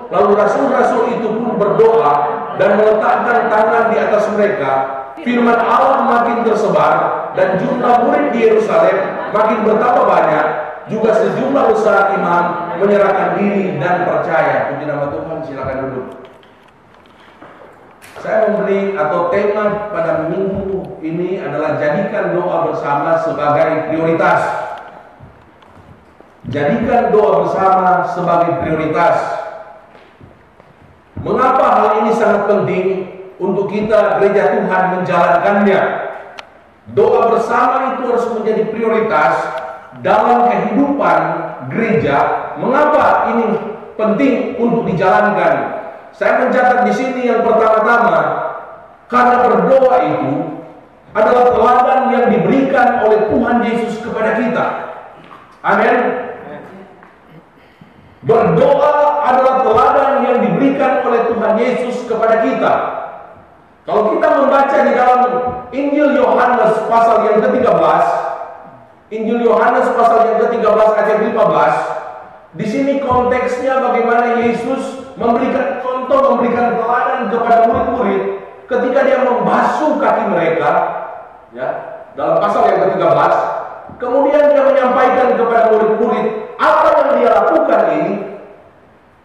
Lalu rasul-rasul itu pun berdoa dan meletakkan tangan di atas mereka. Firman Allah makin tersebar dan jumlah murid di Yerusalem makin bertambah banyak. Juga sejumlah besar imam menyerahkan diri dan percaya. Puji nama Tuhan, silakan duduk. Saya memberi atau tema pada minggu ini adalah jadikan doa bersama sebagai prioritas. Jadikan doa bersama sebagai prioritas. Mengapa hal ini sangat penting untuk kita gereja Tuhan menjalankannya? Doa bersama itu harus menjadi prioritas dalam kehidupan gereja. Mengapa ini penting untuk dijalankan? Saya mencatat di sini yang pertama-tama, karena berdoa itu adalah teladan yang diberikan oleh Tuhan Yesus kepada kita. Amin. Berdoa adalah teladan yang diberikan oleh Tuhan Yesus kepada kita. Kalau kita membaca di dalam Injil Yohanes pasal yang ke-13, Injil Yohanes pasal yang ke-13 ayat 15, di sini konteksnya bagaimana Yesus memberikan contoh, memberikan teladan kepada murid-murid ketika dia membasuh kaki mereka, ya, dalam pasal yang ke-13. Kemudian dia menyampaikan kepada murid-murid apa yang dia lakukan ini.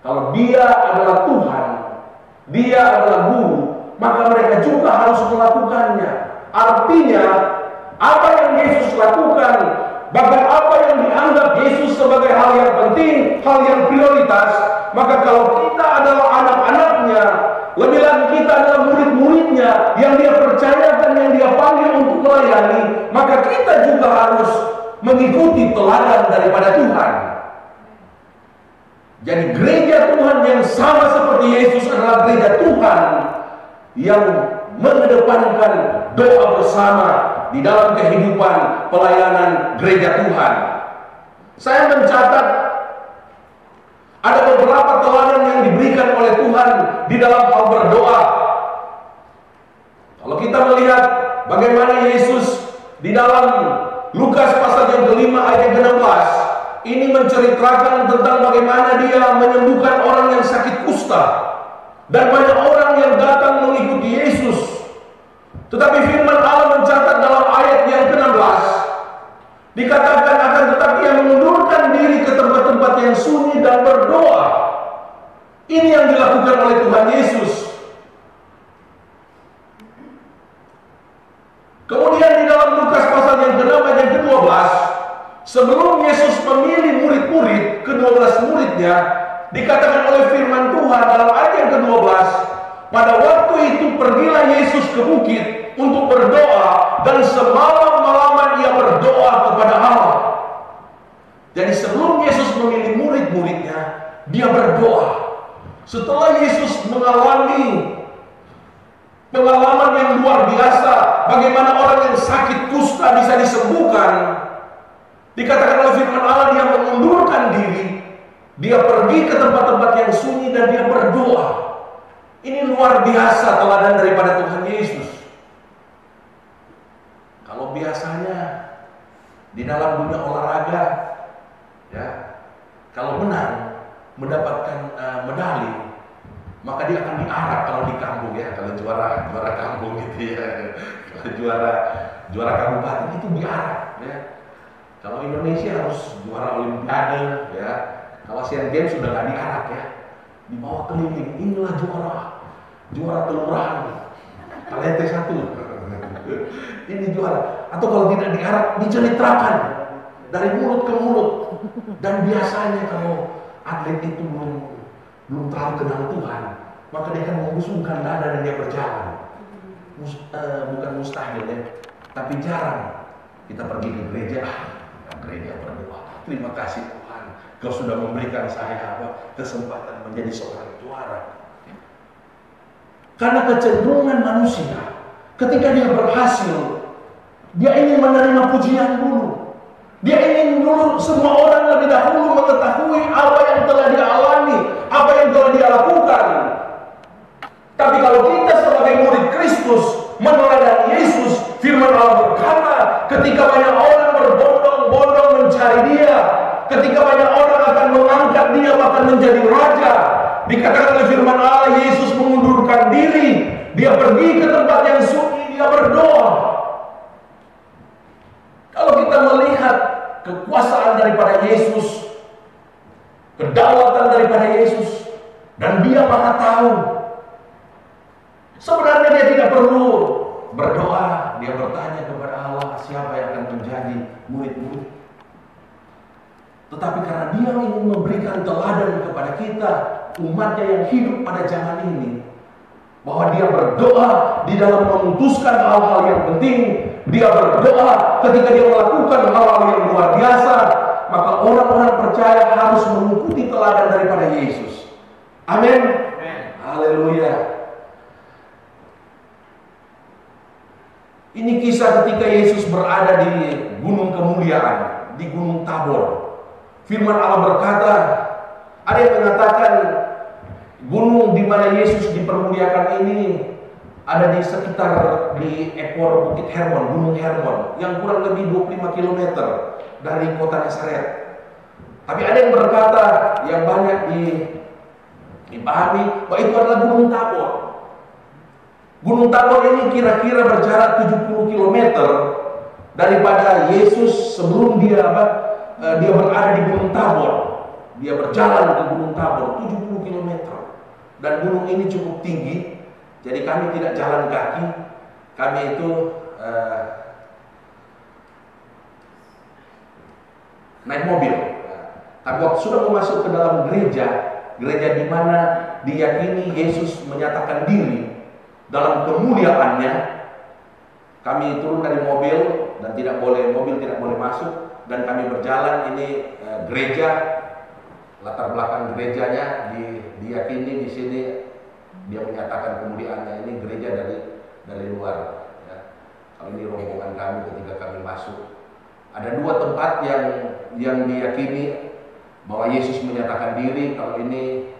Kalau dia adalah Tuhan, dia adalah guru, maka mereka juga harus melakukannya. Artinya, apa yang Yesus lakukan, bahkan apa yang dianggap Yesus sebagai hal yang penting, hal yang prioritas, maka kalau kita adalah anak-anaknya, lebih lagi kita adalah murid-muridnya yang dia percayakan, yang dia panggil untuk melayani, maka kita juga harus mengikuti teladan daripada Tuhan. Jadi gereja Tuhan yang sama seperti Yesus adalah gereja Tuhan yang mengedepankan doa bersama di dalam kehidupan pelayanan gereja Tuhan. Saya mencatat ada beberapa teladan yang diberikan oleh Tuhan di dalam hal berdoa. Kalau kita melihat bagaimana Yesus di dalam Lukas pasal yang ke-5 ayat yang ke-16, ini menceritakan tentang bagaimana dia menyembuhkan orang yang sakit kusta. Dan banyak orang yang datang mengikuti Yesus. Tetapi firman Allah mencatat dalam ayat yang ke-16, dikatakan akan tetapi yang mengundurkan diri ke tempat-tempat yang sunyi dan berdoa. Ini yang dilakukan oleh Tuhan Yesus. Kemudian di dalam Lukas pasal yang ke-6 ayat yang ke-12, sebelum Yesus memilih murid-murid, ke-12 muridnya, dikatakan oleh firman Tuhan dalam ayat yang ke-12, pada waktu itu pergilah Yesus ke bukit untuk berdoa, dan semalam-malaman ia berdoa kepada Allah. Jadi sebelum Yesus memilih murid-muridnya, dia berdoa. Setelah Yesus mengalami pengalaman yang luar biasa, bagaimana orang yang sakit kusta bisa disembuhkan, dikatakan oleh firman Allah dia mengundurkan diri, dia pergi ke tempat-tempat yang sunyi dan dia berdoa. Ini luar biasa teladan daripada Tuhan Yesus. Kalau biasanya di dalam dunia olahraga, ya, kalau menang mendapatkan medali, maka dia akan diarak kalau di kampung, ya, kalau juara kampung gitu, ya, kalau juara kabupaten itu diarak, ya. Kalau Indonesia harus juara Olimpiade, ya. Kalau Asian Games sudah nggak diarak, ya, dibawa keliling. Inilah juara kelurahan, Talente 1. Ini juara. Atau kalau tidak diarak, diceritakan dari mulut ke mulut. Dan biasanya kalau atlet itu belum terlalu kenal Tuhan, maka dia akan membusungkan dada dan dia berjalan. Bukan mustahil, ya, tapi jarang kita pergi ke gereja. Gereja berdoa, terima kasih Tuhan, Kau sudah memberikan saya kesempatan menjadi seorang juara. Karena kecenderungan manusia, ketika dia berhasil, dia ingin menerima pujian dulu. Dia ingin dulu semua orang lebih dahulu mengetahui apa yang telah dia alami, apa yang telah dia lakukan. Tapi kalau kita sebagai murid Kristus meneladani Yesus, firman Allah berkata, ketika banyak orang berbondong-bondong mencari dia, ketika banyak orang akan mengangkat dia bahkan menjadi raja, Dikatakan oleh firman Allah, Yesus mengundurkan diri. Dia pergi ke tempat yang sunyi, dia berdoa. Kalau kita melihat kekuasaan daripada Yesus, kedaulatan daripada Yesus, dan dia Maha tahu, sebenarnya dia tidak perlu berdoa. Dia bertanya kepada Allah, siapa yang akan menjadi murid-murid. Tetapi karena dia ingin memberikan teladan kepada kita, umatnya yang hidup pada zaman ini, bahwa dia berdoa di dalam memutuskan hal-hal yang penting. Dia berdoa ketika dia melakukan hal-hal yang luar biasa. Maka orang-orang percaya harus mengikuti teladan daripada Yesus. Amin. Haleluya. Ini kisah ketika Yesus berada di gunung kemuliaan, di gunung Tabor. Firman Allah berkata, ada yang mengatakan gunung di mana Yesus dipermuliakan ini ada di sekitar di ekor Bukit Hermon, Gunung Hermon, yang kurang lebih 25 km dari kota Nazaret. Tapi ada yang berkata, yang banyak dipahami, bahwa itu adalah Gunung Tabor. Gunung Tabor ini kira-kira berjarak 70 km daripada Yesus sebelum dia berada di Gunung Tabor. Dia berjalan ke Gunung Tabor 70 km. Dan gunung ini cukup tinggi. Jadi kami tidak jalan kaki, kami itu naik mobil. Tapi waktu sudah masuk ke dalam gereja di mana diyakini Yesus menyatakan diri dalam kemuliaannya, kami turun dari mobil dan mobil tidak boleh masuk, dan kami berjalan. Ini gereja, latar belakang gerejanya diyakini di sini. Dia menyatakan kemuliaannya, ini gereja dari luar. Ya. Kalau ini rombongan kami ketika kami masuk. Ada dua tempat yang diyakini bahwa Yesus menyatakan diri. Kalau ini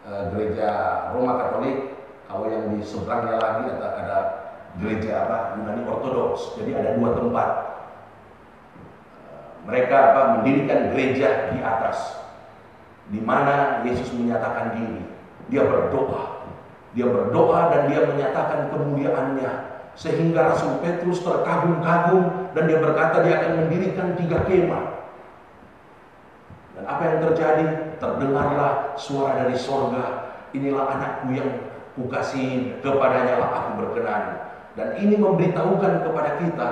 gereja Roma Katolik, kalau yang di seberangnya lagi ada gereja Yunani Ortodoks. Jadi ada dua tempat. Mereka mendirikan gereja di atas, di mana Yesus menyatakan diri. Dia berdoa dan dia menyatakan kemuliaannya, sehingga Rasul Petrus terkagum-kagum dan dia berkata dia akan mendirikan 3 kemah. Dan apa yang terjadi? Terdengarlah suara dari sorga, inilah anakku yang kukasihi, kepadanya lah aku berkenan. Dan ini memberitahukan kepada kita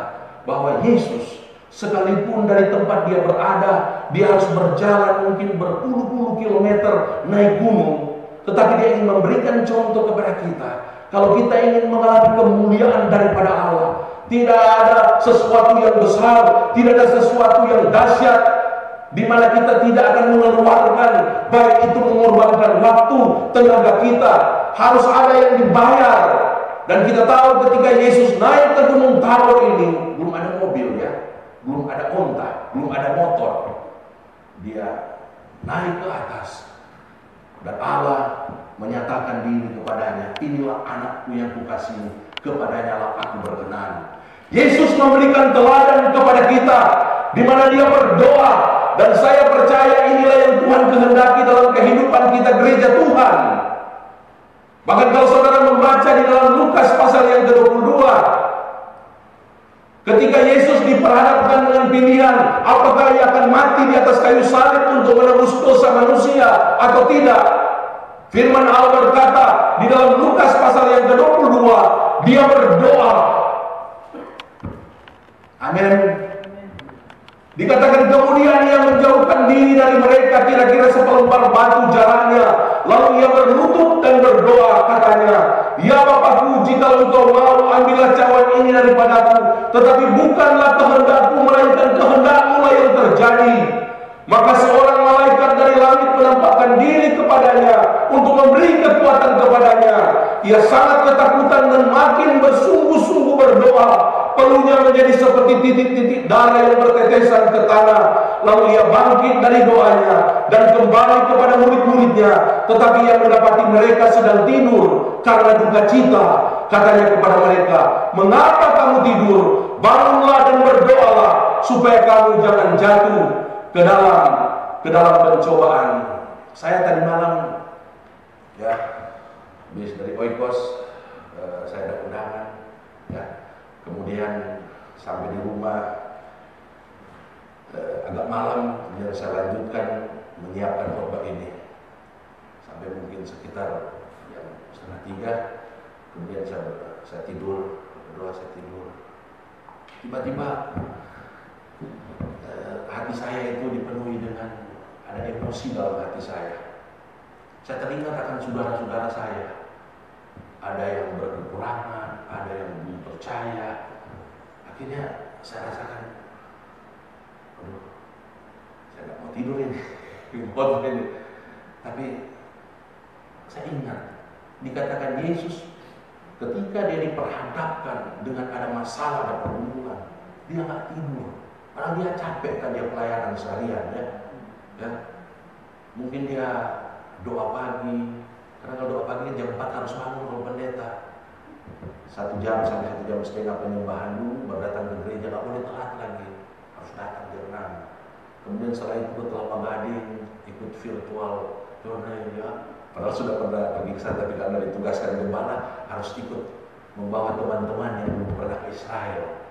bahwa Yesus, sekalipun dari tempat dia berada, dia harus berjalan mungkin berpuluh-puluh kilometer naik gunung, tetapi dia ingin memberikan contoh kepada kita. Kalau kita ingin mengalami kemuliaan daripada Allah, tidak ada sesuatu yang besar, tidak ada sesuatu yang dahsyat, di mana kita tidak akan mengeluarkan, baik itu mengorbankan waktu, tenaga kita, harus ada yang dibayar. Dan kita tahu ketika Yesus naik ke Gunung Tabor ini, belum ada mobil ya, belum ada onta, belum ada motor. Dia naik ke atas. Dan Allah menyatakan diri kepadanya, inilah anakku yang kukasihi, kepadanya lah aku berkenan. Yesus memberikan teladan kepada kita, di mana dia berdoa. Dan saya percaya inilah yang Tuhan kehendaki dalam kehidupan kita gereja Tuhan. Bahkan kalau saudara membaca di dalam Lukas pasal yang ke-22, ketika Yesus diperhadapkan dengan pilihan, apakah ia akan mati di atas kayu salib untuk menebus dosa manusia atau tidak? Firman Allah berkata di dalam Lukas pasal yang ke-22, dia berdoa. Amin. Dikatakan kemudian ia menjauhkan diri dari mereka kira-kira seperempat batu jalannya. Lalu ia berlutut dan berdoa, katanya, ya Bapakku, jika engkau mau, ambillah cawan ini daripadaku, tetapi bukanlah kehendakku, melainkan kehendak-Mu lah yang terjadi. Maka seorang malaikat dari langit menampakkan diri kepadanya untuk memberi kekuatan kepadanya. Ia sangat ketakutan dan makin bersungguh-sungguh berdoa. Peluhnya menjadi seperti titik-titik darah yang bertetesan ke tanah. Lalu ia bangkit dari doanya dan kembali kepada murid-muridnya. Tetapi ia mendapati mereka sedang tidur karena duka cita. Katanya kepada mereka, mengapa kamu tidur? Bangunlah dan berdoalah, supaya kamu jangan jatuh ke dalam pencobaan. Saya tadi malam Ya, habis dari Oikos saya ada undangan, ya. Kemudian sampai di rumah agak malam, kemudian saya lanjutkan menyiapkan khotbah ini sampai mungkin sekitar jam 2:30. Kemudian saya tidur, berdoa, saya tidur. Tiba-tiba hati saya itu dipenuhi dengan ada emosi dalam hati saya. Saya teringat akan saudara-saudara saya. Ada yang berkekurangan, ada yang belum percaya. Akhirnya saya rasakan, aduh, saya nggak mau tidur ini. Tapi saya ingat, dikatakan Yesus ketika dia diperhadapkan dengan ada masalah dan pergumulan, dia nggak tidur. Karena dia capek kan, dia pelayanan seharian, ya. Mungkin dia doa pagi, karena kalau doa pagi jam 4 harus bangun kalau pendeta. 1 jam sampai 1 jam setengah penyembahan dulu, baru datang ke gereja, nggak boleh telat lagi, harus datang jam 6. Kemudian setelah itu ke Kelapa Gading, ikut virtual journey, ya. Padahal sudah pernah pergi ke sana, tapi karena ditugaskan gembala harus ikut membawa teman-teman yang belum pernah ke Israel.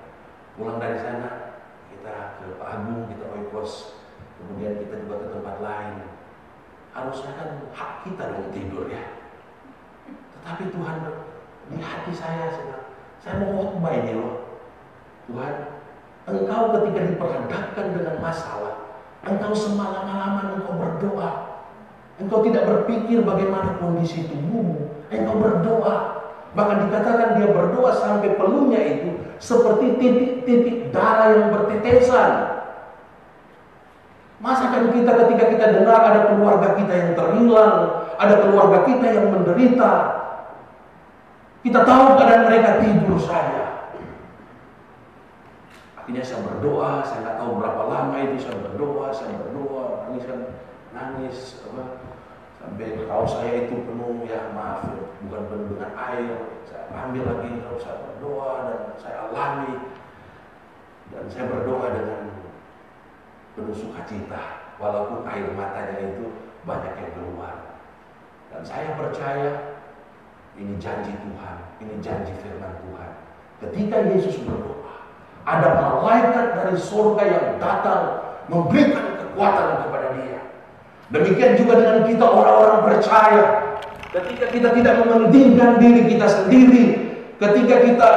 Pulang dari sana, kita ke Pak Agung, kita Oikos, kemudian kita juga ke tempat lain. Harusnya kan hak kita dong tidur, ya. Tetapi Tuhan di hati saya mau khotbah ini loh. Tuhan, Engkau ketika diperhadapkan dengan masalah, Engkau semalam-malaman Engkau berdoa. Engkau tidak berpikir bagaimana kondisi tubuhmu, Engkau berdoa. Bahkan dikatakan dia berdoa sampai peluhnya itu seperti titik-titik darah yang bertetesan. Masakan kita ketika kita dengar ada keluarga kita yang terhilang, ada keluarga kita yang menderita, kita tahu keadaan mereka tidur saja. Akhirnya saya berdoa, saya nggak tahu berapa lama itu saya berdoa, nangis, sampai kaos saya itu penuh, ya maaf, bukan penuh dengan air. Saya ambil lagi, lalu saya berdoa dan saya alami, dan saya berdoa dengan penuh sukacita, walaupun air matanya itu banyak yang keluar. Dan saya percaya ini janji Tuhan, ini janji firman Tuhan. Ketika Yesus berdoa, ada malaikat dari surga yang datang memberikan kekuatan kepada dia. Demikian juga dengan kita orang-orang percaya. Ketika kita tidak mementingkan diri kita sendiri, ketika kita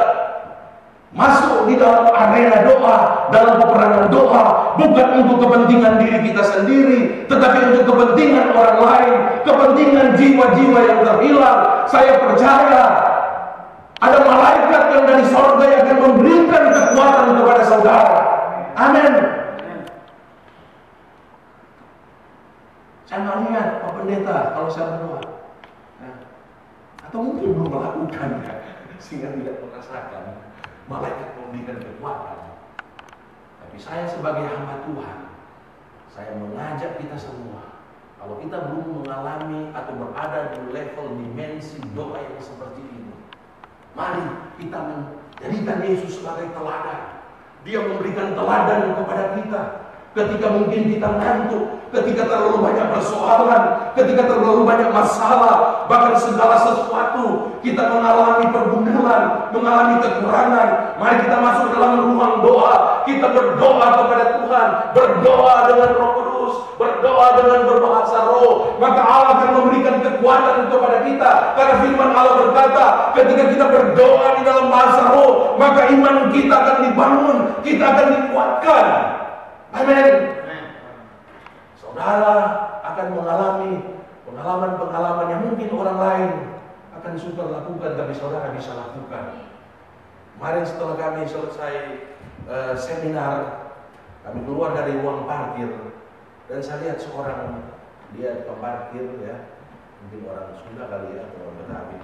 masuk di dalam arena doa, dalam peperangan doa, bukan untuk kepentingan diri kita sendiri, tetapi untuk kepentingan orang lain, kepentingan jiwa-jiwa yang terhilang. Saya percaya ada malaikat yang dari sorga yang akan memberikan kekuatan kepada saudara. Amin. Saya nggak lihat Pak Pendeta kalau saya berdoa, atau mungkin belum melakukan, sehingga tidak merasakan malaikat memberikan kekuatan. Tapi saya sebagai hamba Tuhan, saya mengajak kita semua, kalau kita belum mengalami atau berada di level dimensi doa yang seperti ini, mari kita menjadikan Yesus sebagai teladan. Dia memberikan teladan kepada kita. Ketika mungkin kita ngantuk, ketika terlalu banyak persoalan, ketika terlalu banyak masalah, bahkan segala sesuatu kita mengalami pergumulan, mengalami kekurangan, mari kita masuk dalam ruang doa. Kita berdoa kepada Tuhan, berdoa dengan Roh Kudus, berdoa dengan berbahasa roh, maka Allah akan memberikan kekuatan kepada kita. Karena firman Allah berkata, ketika kita berdoa di dalam bahasa roh, maka iman kita akan dibangun, kita akan dikuatkan. Amin. Saudara akan mengalami pengalaman-pengalaman yang mungkin orang lain akan suka lakukan, tapi saudara bisa lakukan. Kemarin setelah kami selesai seminar, kami keluar dari ruang parkir dan saya lihat seorang, dia parkir, ya, mungkin orang Sunda kali ya, atau orang Betawi.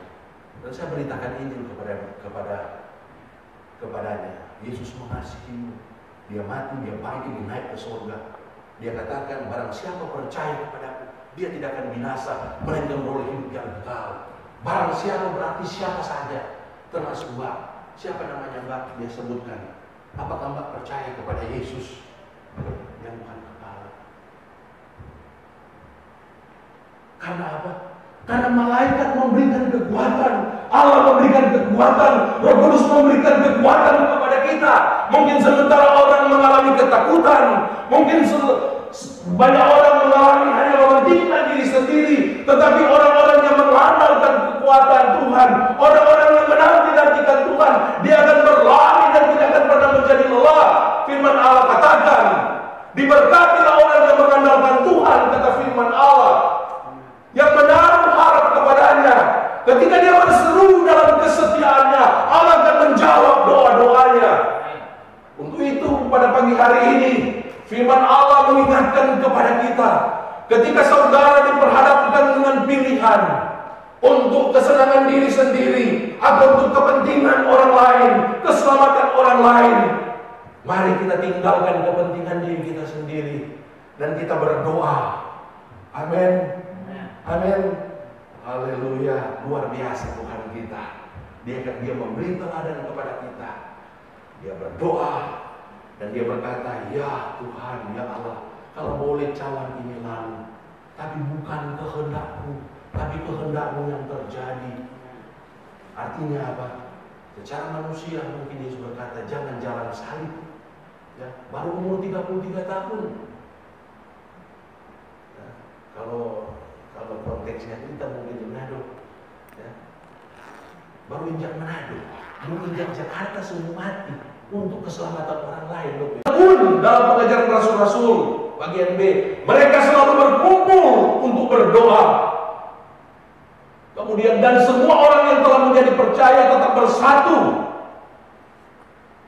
Dan saya beritakan Injil kepadanya. Yesus mengasihimu. Dia mati, dia bangkit, dia naik ke surga. Dia katakan, barang siapa percaya kepadaku, dia tidak akan binasa, melainkan beroleh hidup yang kekal. Barang siapa berarti siapa saja, termasuk Mbak. Siapa namanya Mbak? Dia sebutkan. Apakah Mbak percaya kepada Yesus yang bukan kepala? Karena apa? Karena malaikat memberikan kekuatan, Allah memberikan kekuatan, Roh Kudus memberikan kekuatan kepada kita. Mungkin sementara orang mengalami ketakutan, mungkin banyak orang mengalami hanya mementingkan diri sendiri, tetapi orang-orang yang mengandalkan kekuatan Tuhan, orang-orang yang menanti-nantikan Tuhan, dia akan berlari dan tidak akan pernah menjadi lelah. Firman Allah katakan, diberkatilah orang yang mengandalkan Tuhan, kata firman Allah, yang menaruh harap kepadanya. Ketika dia berseru dalam kesetiaannya, Allah akan menjawab doa-doanya. Untuk itu pada pagi hari ini firman Allah mengingatkan kepada kita, ketika saudara diperhadapkan dengan pilihan untuk kesenangan diri sendiri atau untuk kepentingan orang lain, keselamatan orang lain, mari kita tinggalkan kepentingan diri kita sendiri dan kita berdoa. Amin. Amin. Haleluya. Luar biasa Tuhan kita. Dia memberi teladan kepada kita. Dia berdoa dan dia berkata, ya Tuhan, ya Allah, kalau boleh cawan ini lalu, tapi bukan kehendakku, tapi kehendakmu yang terjadi. Artinya apa? Secara manusia mungkin Yesus berkata, jangan jalan salib. Ya, baru umur 33 tahun. Ya, kalau konteksnya kita mungkin di Manado, ya, baru injak Manado, belum injak Jakarta semua mati untuk keselamatan orang lain. Dalam pengajaran Rasul-Rasul bagian B, mereka selalu berkumpul untuk berdoa. Kemudian dan semua orang yang telah menjadi percaya tetap bersatu.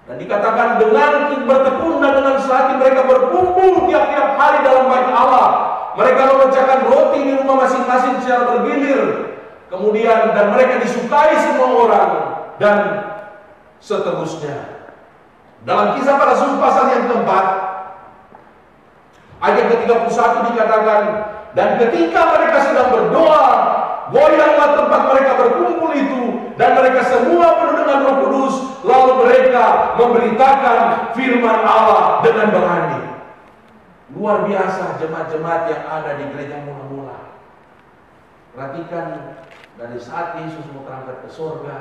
Dan dikatakan dengan bertekun dan dengan sehati mereka berkumpul tiap-tiap hari dalam bait Allah. Mereka memecahkan roti di rumah masing-masing secara bergilir. Kemudian dan mereka disukai semua orang dan seterusnya. Dalam Kisah Para Rasul pasal yang keempat, ayat ke-31 dikatakan, dan ketika mereka sedang berdoa, goyanglah tempat mereka berkumpul itu, dan mereka semua penuh dengan Roh Kudus, lalu mereka memberitakan firman Allah dengan berani. Luar biasa jemaat-jemaat yang ada di gereja mula-mula. Perhatikan, dari saat Yesus mau terangkat ke surga,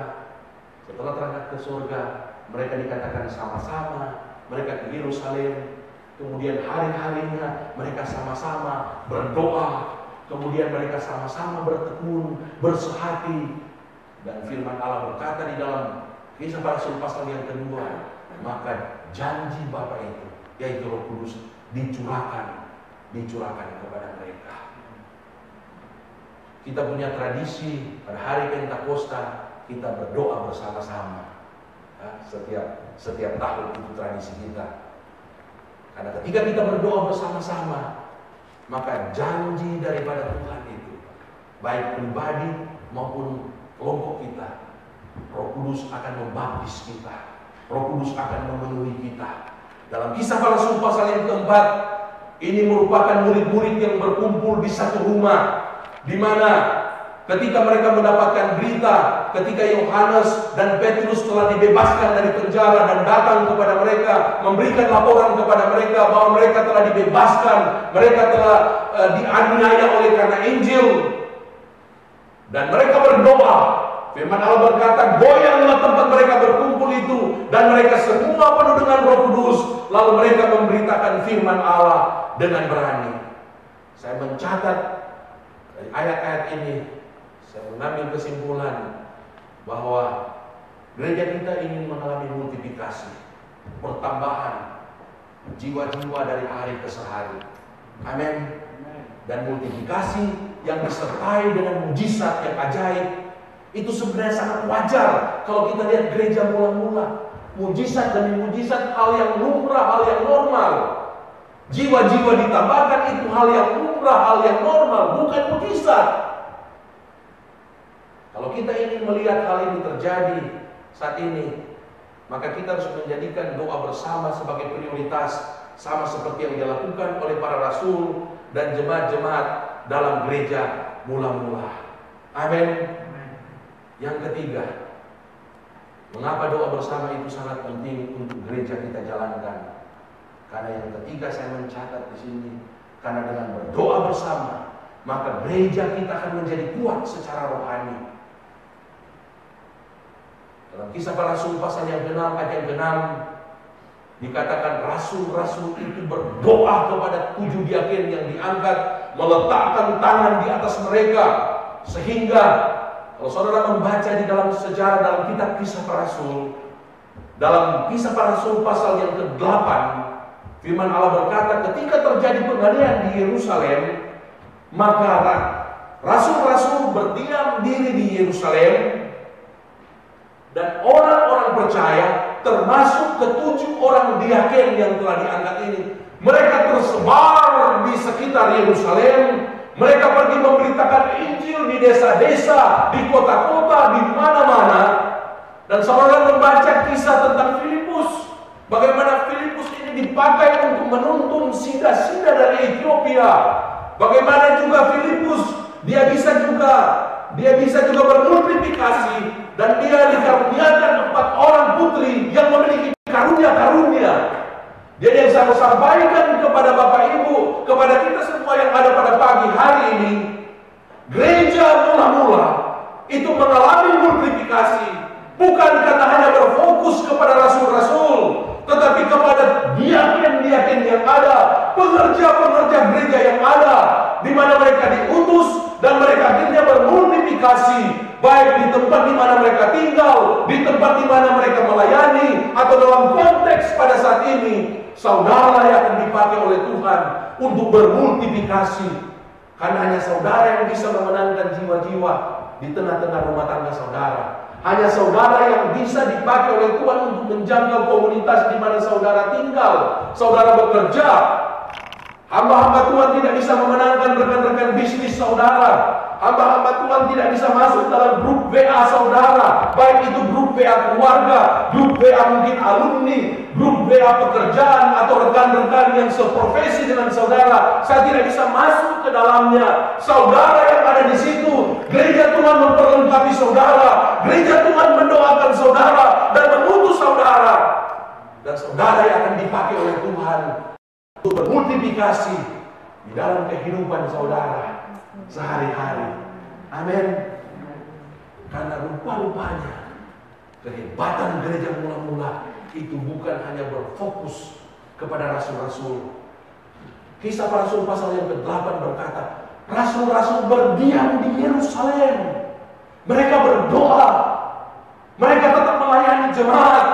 setelah terangkat ke surga, mereka dikatakan sama-sama, mereka ke Yerusalem, kemudian hari-harinya mereka sama-sama berdoa, kemudian mereka sama-sama bertekun, bersehati, dan firman Allah berkata di dalam Kisah Para Rasul pasal yang kedua, maka janji Bapa itu, yaitu Roh Kudus, dicurahkan kepada mereka. Kita punya tradisi pada hari Pentakosta kita berdoa bersama-sama. Setiap tahun itu tradisi kita. Karena ketika kita berdoa bersama-sama, maka janji daripada Tuhan itu, baik pribadi maupun kelompok kita, Roh Kudus akan membaptis kita, Roh Kudus akan memenuhi kita. Dalam Kisah Para Rasul pasal yang keempat, ini merupakan murid-murid yang berkumpul di satu rumah, di mana ketika mereka mendapatkan berita, ketika Yohanes dan Petrus telah dibebaskan dari penjara dan datang kepada mereka, memberikan laporan kepada mereka bahwa mereka telah dibebaskan, mereka telah dianiaya oleh karena Injil, dan mereka berdoa. Firman Allah berkata, goyanglah tempat mereka berkumpul itu, dan mereka semua penuh dengan Roh Kudus, lalu mereka memberitakan firman Allah dengan berani. Saya mencatat dari ayat-ayat ini, saya mengambil kesimpulan bahwa gereja kita ingin mengalami multiplikasi, pertambahan jiwa-jiwa dari hari ke hari. Amin. Dan multiplikasi yang disertai dengan mujizat yang ajaib, itu sebenarnya sangat wajar kalau kita lihat gereja mula-mula. Mujizat demi mujizat, hal yang lumrah, hal yang normal. Jiwa-jiwa ditambahkan, itu hal yang lumrah, hal yang normal, bukan mujizat. Kalau kita ingin melihat hal ini terjadi saat ini, maka kita harus menjadikan doa bersama sebagai prioritas, sama seperti yang dilakukan oleh para rasul dan jemaat-jemaat dalam gereja mula-mula. Amin. Yang ketiga, mengapa doa bersama itu sangat penting untuk gereja kita jalankan? Karena yang ketiga saya mencatat di sini, karena dengan berdoa bersama, maka gereja kita akan menjadi kuat secara rohani. Dalam Kisah Para Rasul pasal yang ke-6 ayat yang ke-6 dikatakan rasul-rasul itu berdoa kepada 7 diaken yang diangkat, meletakkan tangan di atas mereka, sehingga kalau saudara membaca di dalam sejarah dalam kitab Kisah Para Rasul, dalam Kisah Para Rasul pasal yang ke-8, firman Allah berkata, ketika terjadi penganiayaan di Yerusalem, maka rasul-rasul berdiam diri di Yerusalem, dan orang-orang percaya, termasuk ke-7 orang diaken yang telah diangkat ini, mereka tersebar di sekitar Yerusalem. Mereka pergi memberitakan Injil di desa-desa, di kota-kota, di mana-mana. Dan saudara membaca kisah tentang Filipus, bagaimana Filipus ini dipakai untuk menuntun sida-sida dari Ethiopia. Bagaimana juga Filipus, dia bisa juga bermultiplikasi, dan dia dikaruniakan 4 orang putri yang memiliki karunia-karunia. Jadi yang saya sampaikan kepada Bapak Ibu, kepada kita semua yang ada pada pagi hari ini, gereja mula-mula itu mengalami multiplikasi, bukan karena hanya berfokus kepada rasul-rasul, tetapi kepada diaken-diaken yang ada, pengerja-pengerja gereja yang ada, di mana mereka diutus dan mereka akhirnya bermultiplikasi, baik di tempat di mana mereka tinggal, di tempat di mana mereka melayani, atau dalam konteks pada saat ini, saudara yang akan dipakai oleh Tuhan untuk bermultiplikasi. Karena hanya saudara yang bisa memenangkan jiwa-jiwa di tengah-tengah rumah tangga saudara. Hanya saudara yang bisa dipakai oleh Tuhan untuk menjangkau komunitas di mana saudara tinggal, saudara bekerja. Hamba-hamba Tuhan tidak bisa memenangkan rekan-rekan bisnis saudara. Hamba-hamba Tuhan tidak bisa masuk dalam grup WA saudara, baik itu grup WA keluarga, grup WA mungkin alumni, grup WA pekerjaan, atau rekan-rekan yang seprofesi dengan saudara. Saya tidak bisa masuk ke dalamnya. Saudara yang ada di situ, gereja Tuhan memperlengkapi saudara, gereja Tuhan mendoakan saudara dan mengutus saudara, dan saudara yang akan dipakai oleh Tuhan untuk bermultiplikasi di dalam kehidupan saudara sehari-hari. Amin. Karena rupa-rupanya kehebatan gereja mula-mula itu bukan hanya berfokus kepada rasul-rasul. Kisah Para Rasul pasal yang ke-8 berkata, rasul-rasul berdiam di Yerusalem. Mereka berdoa, mereka tetap melayani jemaat,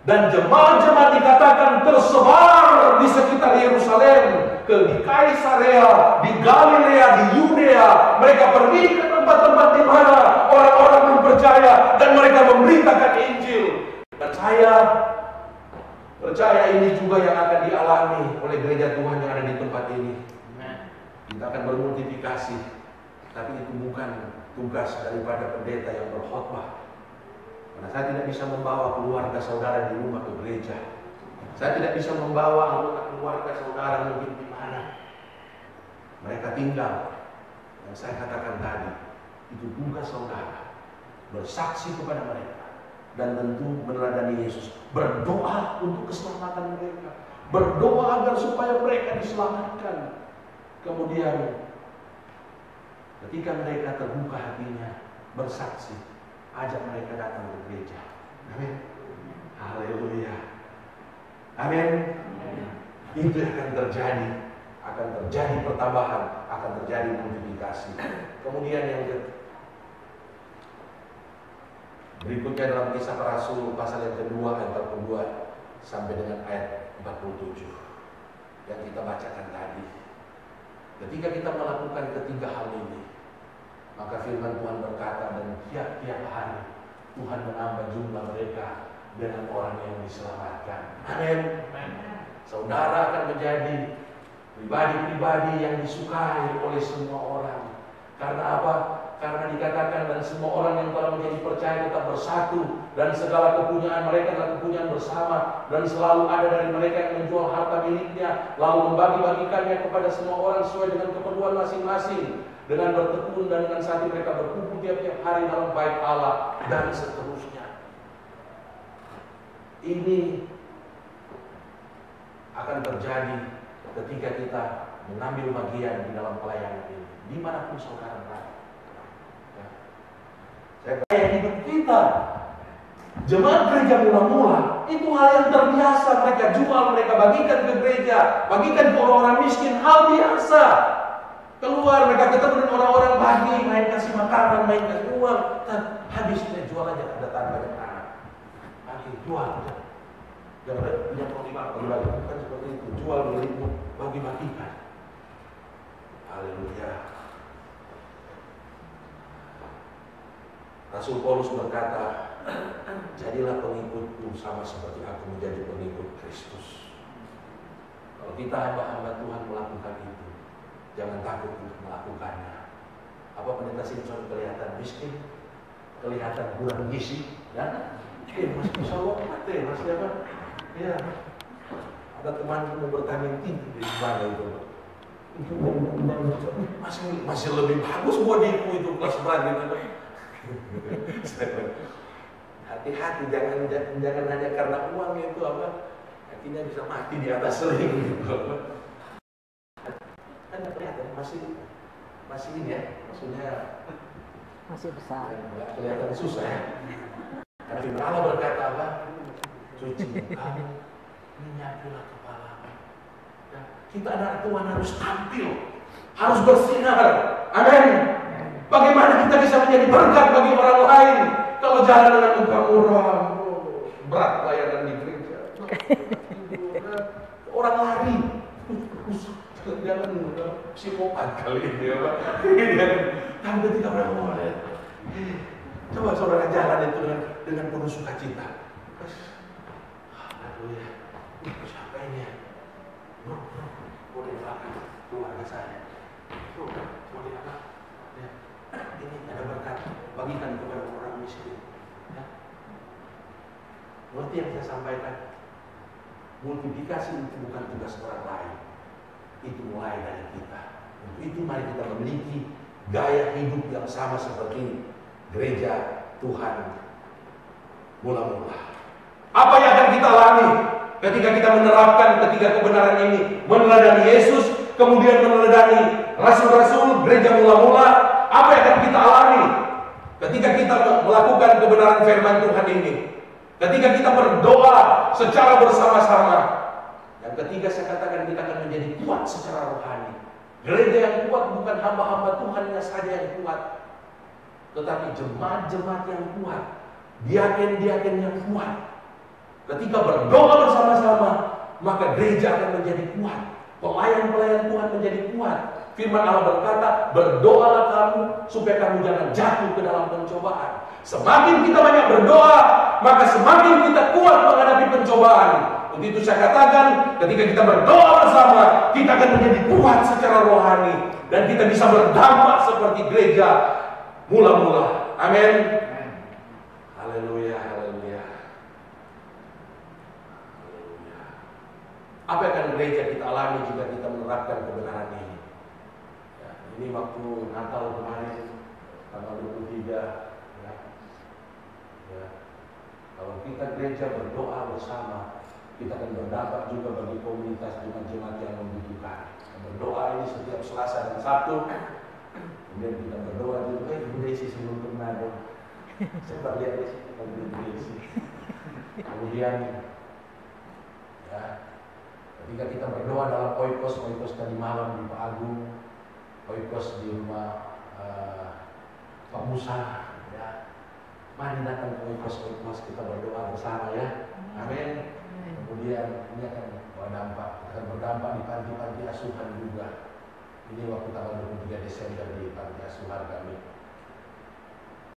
dan jemaat-jemaat dikatakan tersebar di sekitar Yerusalem, di Kaisarea, di Galilea, di Yudea. Mereka pergi ke tempat-tempat di mana orang-orang belum percaya, dan mereka memberitakan Injil. Dan saya percaya ini juga yang akan dialami oleh gereja Tuhan yang ada di tempat ini. Kita akan bermultiplikasi, tapi itu bukan tugas daripada pendeta yang berkhotbah. Karena saya tidak bisa membawa keluarga saudara di rumah ke gereja. Saya tidak bisa membawa anggota keluarga saudara mungkin di mana mereka tinggal. Yang saya katakan tadi, itu tugas saudara bersaksi kepada mereka, dan tentu meneladani Yesus, berdoa untuk keselamatan mereka, berdoa agar supaya mereka diselamatkan. Kemudian ketika mereka terbuka hatinya bersaksi, ajak mereka datang ke gereja. Amin. Haleluya. Amin. Itu akan terjadi pertambahan, akan terjadi multiplikasi. Kemudian yang berikutnya dalam Kisah Para Rasul pasal yang kedua ayat 42 sampai dengan ayat 47 yang kita bacakan tadi. Ketika kita melakukan ketiga hal ini, maka firman Tuhan berkata, dan tiap-tiap hari Tuhan menambah jumlah mereka dengan orang yang diselamatkan. Amin. Saudara akan menjadi pribadi-pribadi yang disukai oleh semua orang. Karena apa? Karena dikatakan, dan semua orang yang telah menjadi percaya tetap bersatu, dan segala kepunyaan mereka adalah kepunyaan bersama, dan selalu ada dari mereka yang menjual harta miliknya, lalu membagi-bagikannya kepada semua orang sesuai dengan keperluan masing-masing. Dengan bertekun dan dengan hati mereka berkumpul tiap-tiap hari dalam bait Allah, dan seterusnya. Ini akan terjadi ketika kita mengambil bagian di dalam pelayanan ini. dimanapun saudara berada. Ya. Saya kaya hidup kita. Jemaat gereja mula-mula itu hal yang terbiasa, mereka jual, mereka bagikan ke gereja, bagikan ke orang-orang miskin, hal biasa. Keluar mereka ketemu dengan orang-orang bagi, main kasih makanan, main kasih uang, dan habis mereka jual aja, ada banyak anak. Bagi jual, jangan ada punya penglibat, bagi-bagi, bukan seperti itu, jual beli bagi-bagikan. Haleluya. Rasul Paulus berkata, jadilah pengikutku sama seperti aku menjadi pengikut Kristus. Kalau kita hamba-hamba Tuhan melakukan itu, jangan takut untuk melakukannya. Apa pendeta Simpson kelihatan miskin, kelihatan kurang gizi, ya? Mas bisa lompat ya, mas ya, ya. Ada teman mau bertanding tinggi di mana itu? Masih lebih bagus bodiku itu kelas berat gitu. Hati-hati, jangan hanya karena uang itu apa, akhirnya bisa mati di atas seling gitu. Kan kelihatan masih ini ya, maksudnya masih besar. Nggak kelihatan susah ya. Karena firman Allah berkata apa? Cuci mukamu, minyakilah kepalamu. Ya, kita anak Tuhan harus tampil, harus bersinar. Amin. Bagaimana kita bisa menjadi berkat bagi orang lain kalau jalan dengan muka muram? Berat pelayanan di gereja. Orang lari, jangan psikopat kali ini ya Pak. Tapi ketika berapa lihat, coba saudara jalan itu dengan penuh sukacita. Aduh ya, siapa ini ya? Boleh belakang keluarga saya. Boleh apa? Ya, ini ada berkat, bagikan kepada orang miskin. Ya. Berarti yang saya sampaikan, multiplikasi itu bukan tugas orang lain. Itu mulai dari kita. Untuk itu mari kita memiliki gaya hidup yang sama seperti gereja Tuhan mula-mula. Apa yang akan kita alami ketika kita menerapkan ketiga kebenaran ini? Meneladani Yesus, kemudian meneladani rasul-rasul gereja mula-mula. Apa yang akan kita alami ketika kita melakukan kebenaran firman Tuhan ini? Ketika kita berdoa secara bersama-sama. Yang ketiga saya katakan kita akan menjadi kuat secara rohani. Gereja yang kuat bukan hamba-hamba Tuhannya saja yang kuat, tetapi jemaat-jemaat yang kuat, diaken-diaken yang kuat. Ketika berdoa bersama-sama, maka gereja akan menjadi kuat. Pelayan-pelayan Tuhan menjadi kuat. Firman Allah berkata, berdoalah kamu supaya kamu jangan jatuh ke dalam pencobaan. Semakin kita banyak berdoa, maka semakin kita kuat menghadapi pencobaan. Untuk itu saya katakan, ketika kita berdoa bersama, kita akan menjadi kuat secara rohani. Dan kita bisa berdampak seperti gereja mula-mula. Amin. Haleluya, haleluya. Haleluya. Apa yang akan gereja kita alami jika kita menerapkan kebenaran ini? Ya, ini waktu Natal kemarin, tanggal 23. Ya. Kalau kita gereja berdoa bersama, kita akan berdampak juga bagi komunitas jemaat-jemaat yang membutuhkan. Berdoa ini setiap Selasa dan Sabtu. Kemudian kita berdoa juga, Ibu Desi sebelum kena dong. Saya baru lihat Desi, Ibu Desi. Kemudian, ya, ketika kita berdoa dalam oikos tadi malam di Pak Agung, oikos di rumah Pak Musa, ya. Mari datang ke oikos kita berdoa bersama ya. Amin. Kemudian ini akan berdampak di panti-panti asuhan juga. Ini waktu tanggal 23 Desember di panti asuhan kami.